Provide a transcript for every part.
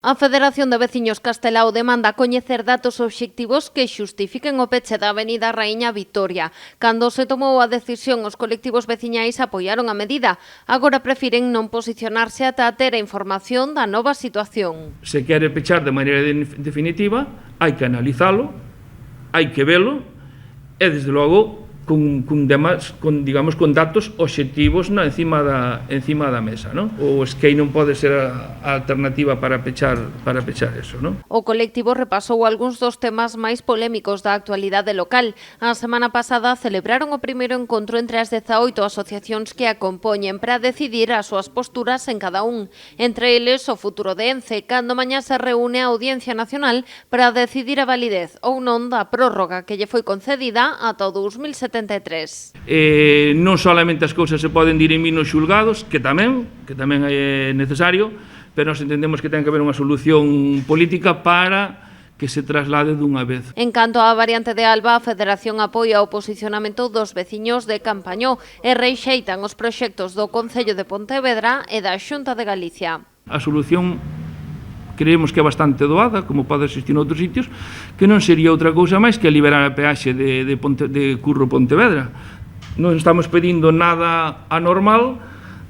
A Federación de Veciños Castelao demanda coñecer datos obxectivos que xustifiquen o peche da Avenida Raíña Vitoria. Cando se tomou a decisión, os colectivos veciñais apoiaron a medida. Agora prefiren non posicionarse ata ter a información da nova situación. Se quere pechar de maneira definitiva, hai que analizalo, hai que velo e, desde logo, con datos obxectivos encima da mesa, non? O SKEI non pode ser a alternativa para pechar eso, non? O colectivo repasou algúns dos temas máis polémicos da actualidade local. A semana pasada celebraron o primeiro encontro entre as 18 asociacións que a compoñen para decidir as súas posturas en cada un. Entre eles, o futuro de Ence, cando mañá se reúne a Audiencia Nacional para decidir a validez ou non da prórroga que lle foi concedida ata o 2073. Non solamente as cousas se poden dirimir nos xulgados, que tamén é necesario, pero nós entendemos que ten que haber unha solución política para que se traslade dunha vez. En canto á variante de Alba, a Federación apoia o posicionamento dos veciños de Campañó e reixeitan os proxectos do Concello de Pontevedra e da Xunta de Galicia. A solución creemos que é bastante doada, como pode existir noutros sitios, que non sería outra cousa máis que liberar a peaxe de Curro Pontevedra. Non estamos pedindo nada anormal,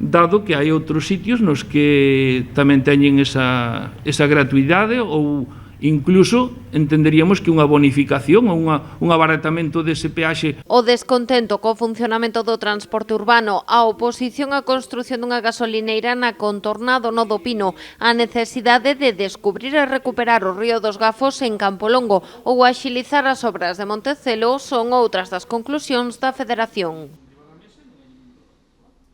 dado que hai outros sitios nos que tamén teñen esa gratuidade ou incluso entenderíamos que unha bonificación ou un abaratamento dese peaxe. O descontento co funcionamento do transporte urbano, a oposición á construción dunha gasolineira na contorna do Nodo Pino, a necesidade de descubrir e recuperar o río dos Gafos en Campolongo ou axilizar as obras de Montecelo son outras das conclusións da Federación.